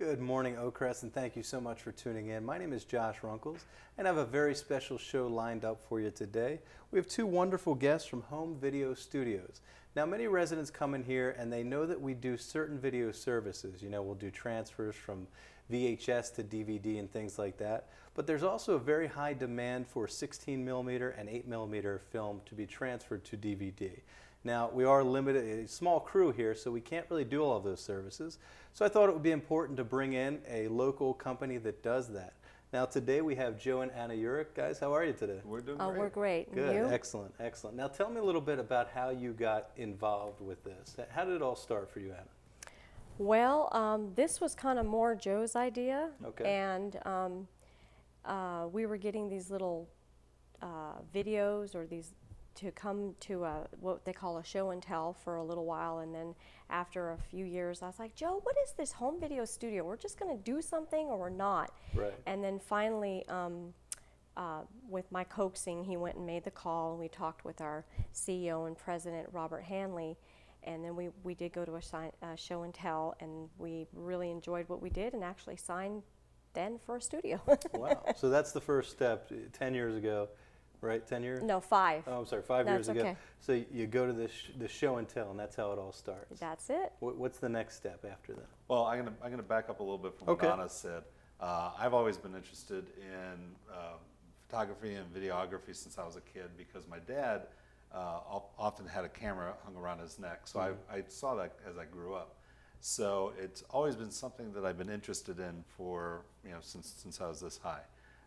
Good morning, Oakcrest, and thank you so much for tuning in. My name is Josh Runkles, and I have a very special show lined up for you today. We have two wonderful guests from Home Video Studios. Now, many residents come in here and they know that we do certain video services. You know, we'll do transfers from VHS to DVD and things like that. But there's also a very high demand for 16mm and 8mm film to be transferred to DVD. Now, we are limited, a small crew here, so we can't really do all of those services. So I thought it would be important to bring in a local company that does that. Now, today we have Joe and Anna Yurick. Guys, how are you today? We're doing great. great. We're great. Good, And you? excellent, excellent. Now, tell me a little bit about how you got involved with this. How did it all start for you, Anna? Well, this was kind of more Joe's idea. Okay. And we were getting these little videos or these to come to what they call a show and tell for a little while, and then after a few years I was like, Joe, what is this home video studio? We're just going to do something or we're not. Right. And then finally with my coaxing, he went and made the call, and we talked with our CEO and president, Robert Hanley, and then we did go to a show and tell, and we really enjoyed what we did and actually signed then for a studio. Wow, so that's the first step, 10 years ago. Right, 10 years? No, 5. Oh, I'm sorry, 5 years That's ago. okay. So you go to the show and tell, and that's how it all starts. That's it. What's the next step after that? Well, I'm gonna back up a little bit from Okay. what Anna said. I've always been interested in photography and videography since I was a kid because my dad often had a camera hung around his neck. So I saw that as I grew up. So it's always been something that I've been interested in for, since I was this high.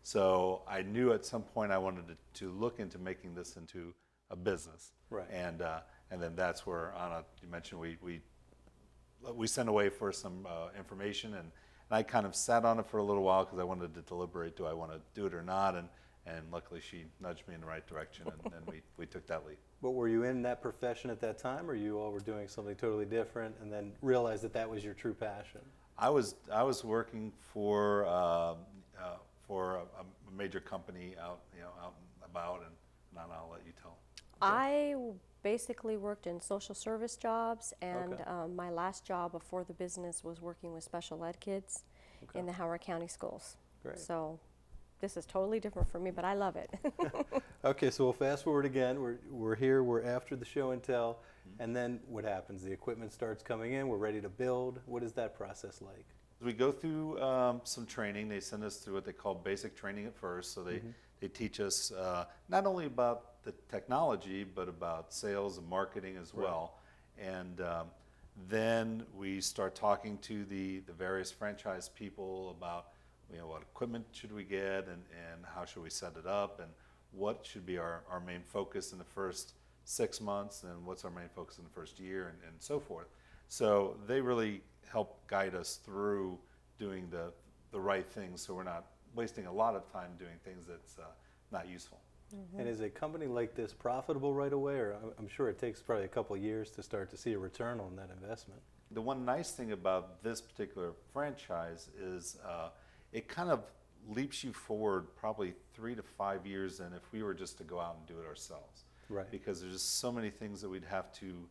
So I knew at some point I wanted to look into making this into a business. Right. And then that's where, Anna, you mentioned we sent away for some information, and I kind of sat on it for a little while because I wanted to deliberate, do I want to do it or not? And luckily she nudged me in the right direction, and then we took that leap. But were you in that profession at that time, or you all were doing something totally different and then realized that was your true passion? I was working for a major company out and about, and I'll let you tell. I basically worked in social service jobs, and Okay. my last job before the business was working with special ed kids Okay. in the Howard County schools. Great. So this is totally different for me, but I love it. Okay, so we'll fast forward again. We're here, we're after the show and tell, and then what happens? The equipment starts coming in, we're ready to build. What is that process like? We go through some training. They send us through what they call basic training at first. So they teach us not only about the technology, but about sales and marketing as well. And then we start talking to the various franchise people about what equipment should we get, and how should we set it up, and what should be our main focus in the first 6 months, and what's our main focus in the first year, and so forth. So they really help guide us through doing the right things, so we're not wasting a lot of time doing things that's not useful. Mm-hmm. And is a company like this profitable right away, or I'm sure it takes probably a couple of years to start to see a return on that investment? The one nice thing about this particular franchise is it kind of leaps you forward probably 3 to 5 years than if we were just to go out and do it ourselves. Right. Because there's just so many things that we'd have to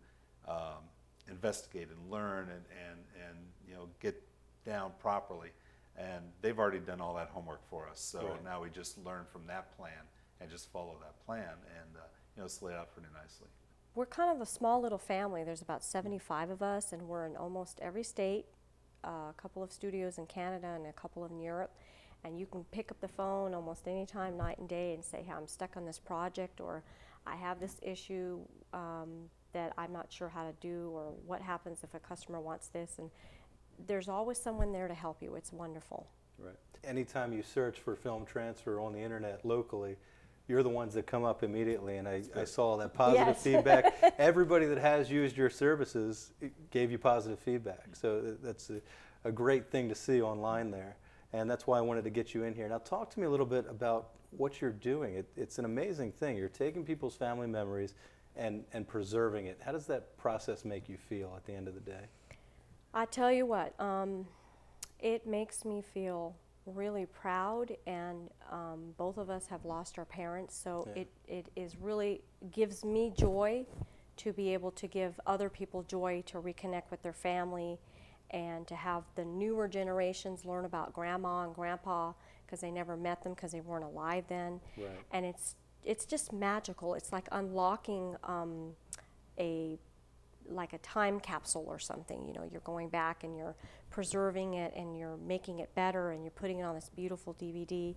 investigate and learn and get down properly. And they've already done all that homework for us. So Right. now we just learn from that plan and just follow that plan, and it's laid out pretty nicely. We're kind of a small little family. There's about 75 of us, and we're in almost every state, a couple of studios in Canada and a couple in Europe. And you can pick up the phone almost any time, night and day, and say, hey, I'm stuck on this project, or I have this issue that I'm not sure how to do, or what happens if a customer wants this. And there's always someone there to help you. It's wonderful. Right. Anytime you search for film transfer on the internet locally, you're the ones that come up immediately, and I saw that positive Yes. feedback. Everybody that has used your services gave you positive feedback. So that's a great thing to see online there. And that's why I wanted to get you in here. Now talk to me a little bit about what you're doing. It's an amazing thing. You're taking people's family memories and preserving it. How does that process make you feel at the end of the day? I tell you what, it makes me feel really proud, and both of us have lost our parents, so Yeah. it is really gives me joy to be able to give other people joy to reconnect with their family and to have the newer generations learn about grandma and grandpa because they never met them because they weren't alive then. Right. And it's just magical. It's like unlocking a time capsule or something. You know, you're going back and you're preserving it and you're making it better and you're putting it on this beautiful DVD.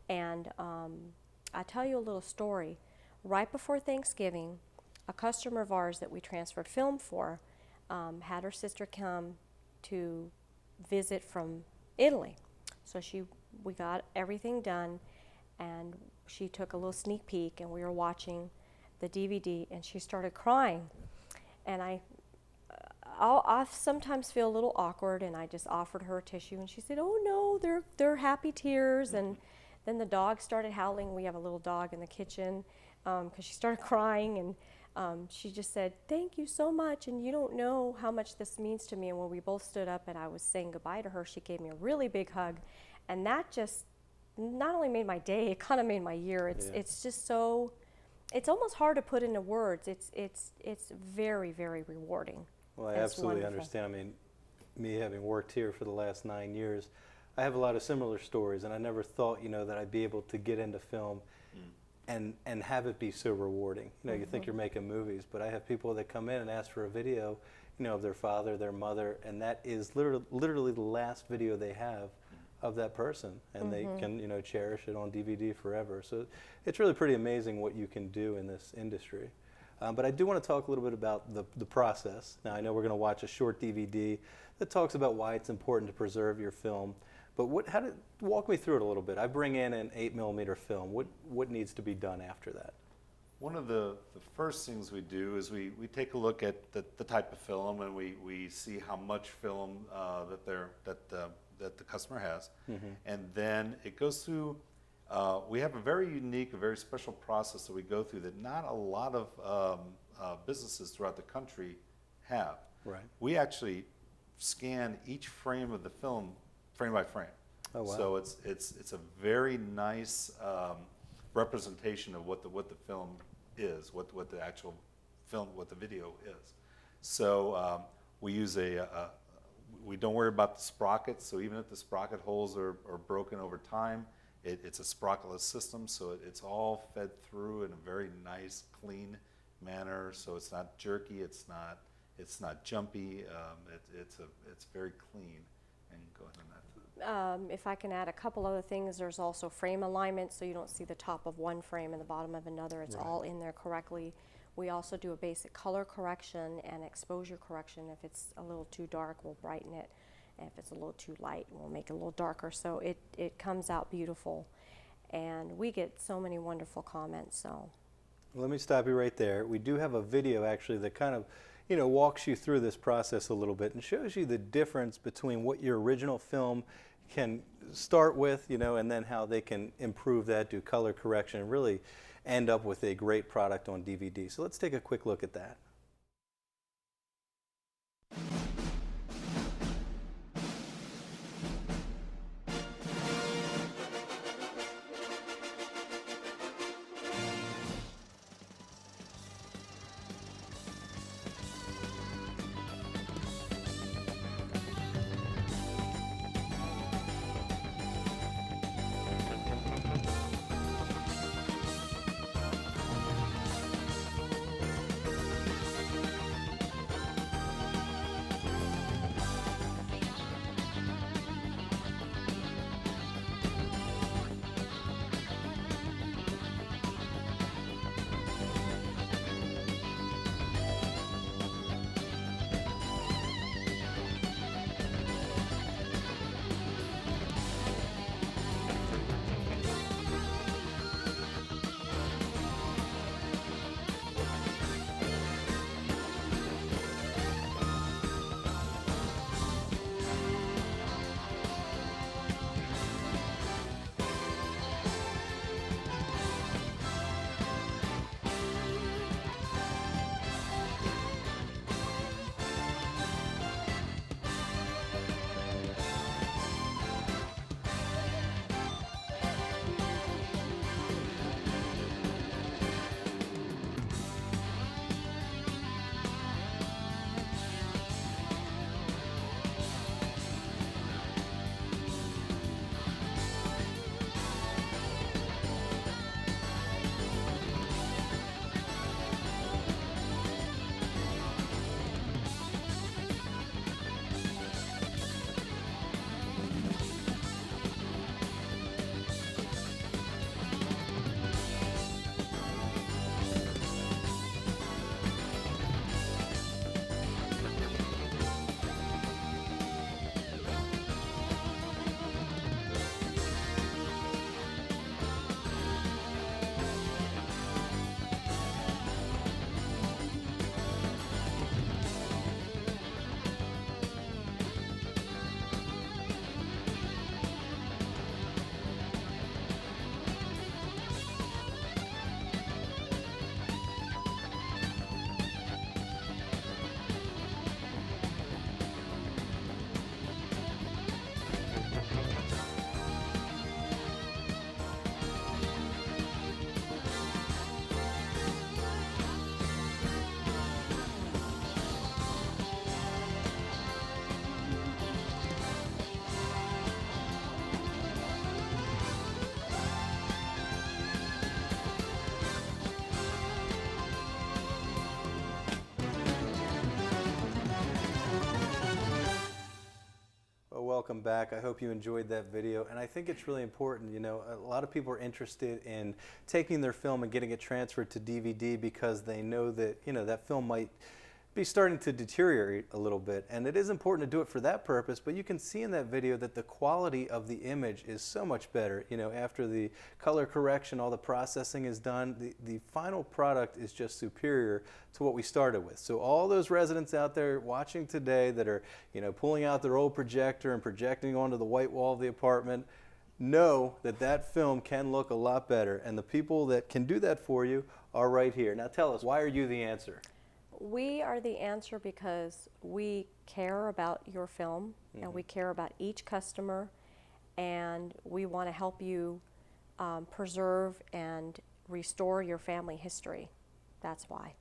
And I'll tell you a little story. Right before Thanksgiving, a customer of ours that we transferred film for had her sister come to visit from Italy. So we got everything done, and she took a little sneak peek, and we were watching the DVD, and she started crying. And I sometimes feel a little awkward, and I just offered her a tissue, and she said, "Oh no, they're happy tears." And then the dog started howling. We have a little dog in the kitchen, because she started crying, and she just said, "Thank you so much, and you don't know how much this means to me." And when we both stood up and I was saying goodbye to her, she gave me a really big hug, and that just not only made my day, it kind of made my year. It's just so, it's almost hard to put into words. It's very, very rewarding. Well, I It's absolutely wonderful. understand. I mean, me having worked here for the last 9 years, I have a lot of similar stories, and I never thought, that I'd be able to get into film and have it be so rewarding. You think you're making movies, but I have people that come in and ask for a video, of their father, their mother, and that is literally the last video they have of that person, and they can, cherish it on DVD forever. So it's really pretty amazing what you can do in this industry. But I do want to talk a little bit about the process. Now, I know we're going to watch a short DVD that talks about why it's important to preserve your film. But walk me through it a little bit. I bring in an 8mm film. What needs to be done after that? One of the first things we do is we take a look at the type of film, and we see how much film that the customer has, and then it goes through. We have a very unique, a very special process that we go through that not a lot of businesses throughout the country have. Right. We actually scan each frame of the film frame by frame. Oh, wow. So it's a very nice representation of what the film is, what the actual film, what the video is. So we use we don't worry about the sprockets. So even if the sprocket holes are broken over time, it's a sprocketless system. So it's all fed through in a very nice, clean manner. So it's not jerky. It's not jumpy. It's very clean. And go ahead on that. If I can add a couple other things, there's also frame alignment, so you don't see the top of one frame and the bottom of another. It's all in there correctly. We also do a basic color correction and exposure correction. If it's a little too dark, we'll brighten it. And if it's a little too light, we'll make it a little darker. So it comes out beautiful. And we get so many wonderful comments. So Let me stop you right there. We do have a video actually that kind of walks you through this process a little bit and shows you the difference between what your original film can start with, and then how they can improve that, do color correction, and really end up with a great product on DVD. So let's take a quick look at that. welcome back. I hope you enjoyed that video, and I think it's really important. You know, a lot of people are interested in taking their film and getting it transferred to DVD because they know that, you know, that film might be starting to deteriorate a little bit, and it is important to do it for that purpose. But you can see in that video that the quality of the image is so much better. You know, after the color correction, all the processing is done, the final product is just superior to what we started with. So all those residents out there watching today that are, you know, pulling out their old projector and projecting onto the white wall of the apartment, know that that film can look a lot better, and the people that can do that for you are right here. Now tell us, why are you the answer? We are the answer because we care about your film, and we care about each customer, and we want to help you preserve and restore your family history. That's why.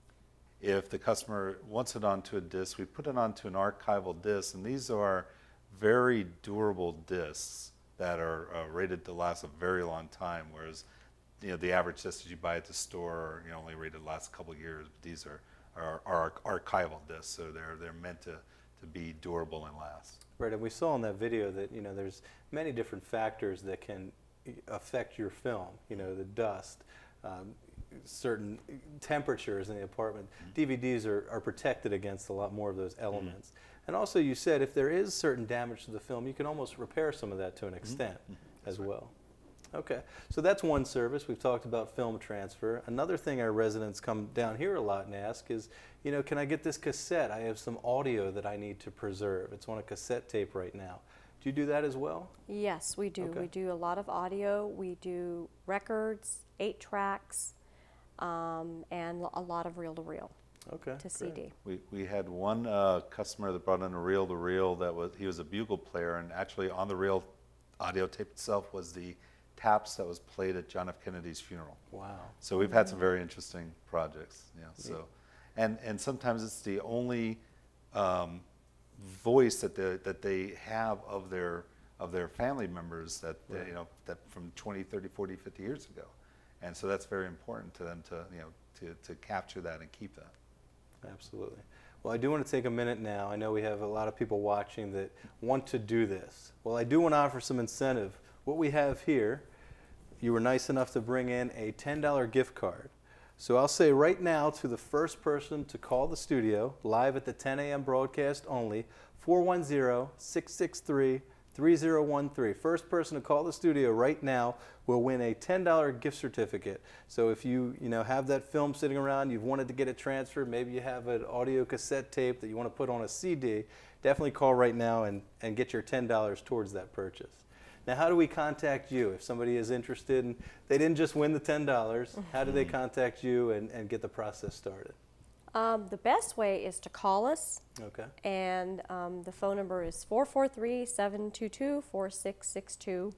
If the customer wants it onto a disc, we put it onto an archival disc, and these are very durable discs that are rated to last a very long time, whereas, you know, the average disc that you buy at the store are, you know, only rated to last a couple of years. But these are archival discs, so they're meant to be durable and last. Right, and we saw in that video that, you know, there's many different factors that can affect your film. You know, the dust, certain temperatures in the apartment. DVDs are protected against a lot more of those elements. And also, you said if there is certain damage to the film, you can almost repair some of that to an extent as well. Okay, so that's one service. We've talked about film transfer. Another thing our residents come down here a lot and ask is, you know, can I get this cassette? I have some audio that I need to preserve. It's on a cassette tape right now. Do you do that as well? Yes, we do. Okay. We do a lot of audio. We do records, 8 tracks, and a lot of reel-to-reel Okay, to CD. We had one customer that brought in a reel-to-reel he was a bugle player, and actually on the reel audio tape itself was the taps that was played at John F. Kennedy's funeral. Wow. So we've had some very interesting projects. Yeah. So, and sometimes it's the only voice that they have of their family members that Right. you know, that from 20, 30, 40, 50 years ago, and so that's very important to them to, you know, to capture that and keep that. Absolutely. Well, I do want to take a minute now. I know we have a lot of people watching that want to do this. Well, I do want to offer some incentive. What we have here, you were nice enough to bring in a $10 gift card. So I'll say right now to the first person to call the studio, live at the 10 a.m. broadcast only, 410-663-3013. First person to call the studio right now will win a $10 gift certificate. So if you have that film sitting around, you've wanted to get it transferred, maybe you have an audio cassette tape that you want to put on a CD, definitely call right now and get your $10 towards that purchase. Now, how do we contact you? If somebody is interested and they didn't just win the $10, how do they contact you and get the process started? The best way is to call us, Okay. and the phone number is 443-722-4662,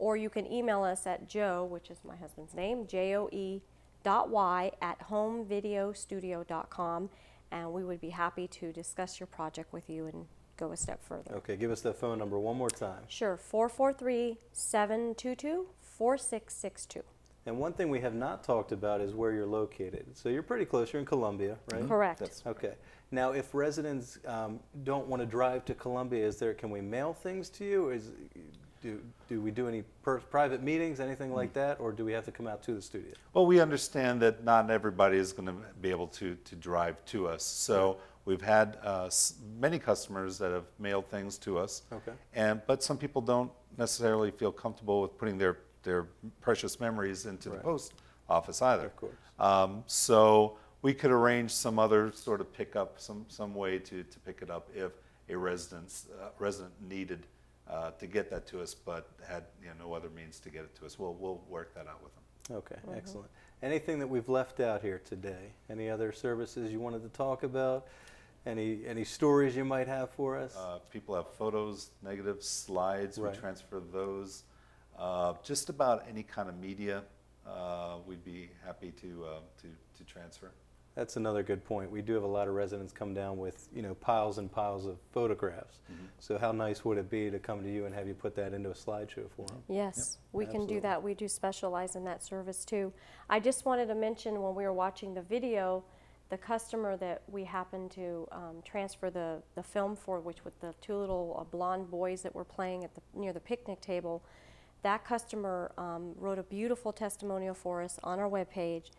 or you can email us at Joe, which is my husband's name, joe.y@homevideostudio.com, and we would be happy to discuss your project with you and go a step further. Okay, give us that phone number one more time. Sure, 443-722-4662. And one thing we have not talked about is where you're located. So you're pretty close. You're in Columbia, right? Correct. That's Okay. Now, if residents don't want to drive to Columbia, can we mail things to you? Do we do any private meetings, anything like that, or do we have to come out to the studio? Well, we understand that not everybody is going to be able to drive to us. So we've had many customers that have mailed things to us. Okay. But some people don't necessarily feel comfortable with putting their precious memories into the Right. post office either. Of course. So we could arrange some other sort of pickup, some way to pick it up if a resident needed to get that to us, but had no other means to get it to us. We'll work that out with them. Okay, excellent. Anything that we've left out here today? Any other services you wanted to talk about? Any stories you might have for us? People have photos, negatives, slides. Right. We transfer those. Just about any kind of media, we'd be happy to transfer. That's another good point. We do have a lot of residents come down with piles and piles of photographs. So how nice would it be to come to you and have you put that into a slideshow for them? Yes, we can Absolutely. do that. We do specialize in that service too. I just wanted to mention when we were watching the video the customer that we happened to transfer the film for, which with the two little blonde boys that were playing at near the picnic table, that customer wrote a beautiful testimonial for us on our webpage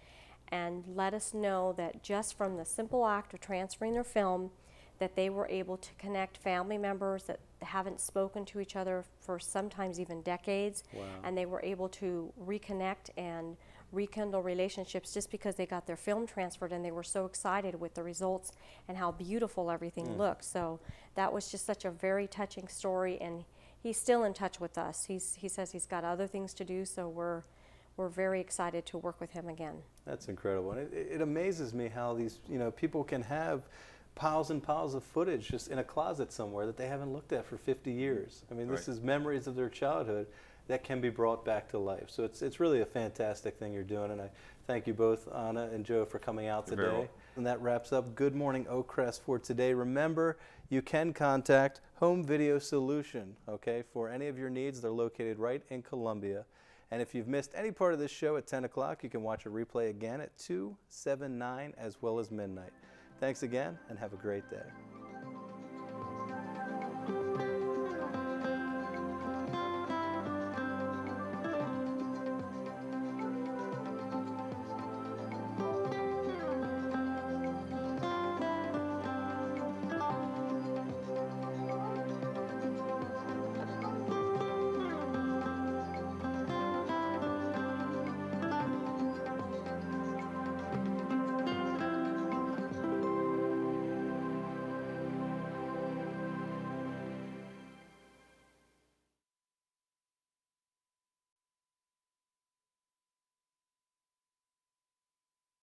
and let us know that just from the simple act of transferring their film, that they were able to connect family members that haven't spoken to each other for sometimes even decades. Wow. And they were able to reconnect and rekindle relationships just because they got their film transferred, and they were so excited with the results and how beautiful everything looked. So that was just such a very touching story, and he's still in touch with us. He says he's got other things to do, so we're very excited to work with him again. That's incredible. And it amazes me how these people can have piles and piles of footage just in a closet somewhere that they haven't looked at for 50 years. I mean, this is memories of their childhood that can be brought back to life. So it's really a fantastic thing you're doing, and I thank you both, Anna and Joe, for coming out You're very today. welcome. And that wraps up Good Morning Oak Crest for today. Remember, you can contact Home Video Solution, okay, for any of your needs. They're located right in Columbia. And if you've missed any part of this show at 10 o'clock, you can watch a replay again at 2, 7, 9, as well as midnight. Thanks again, and have a great day.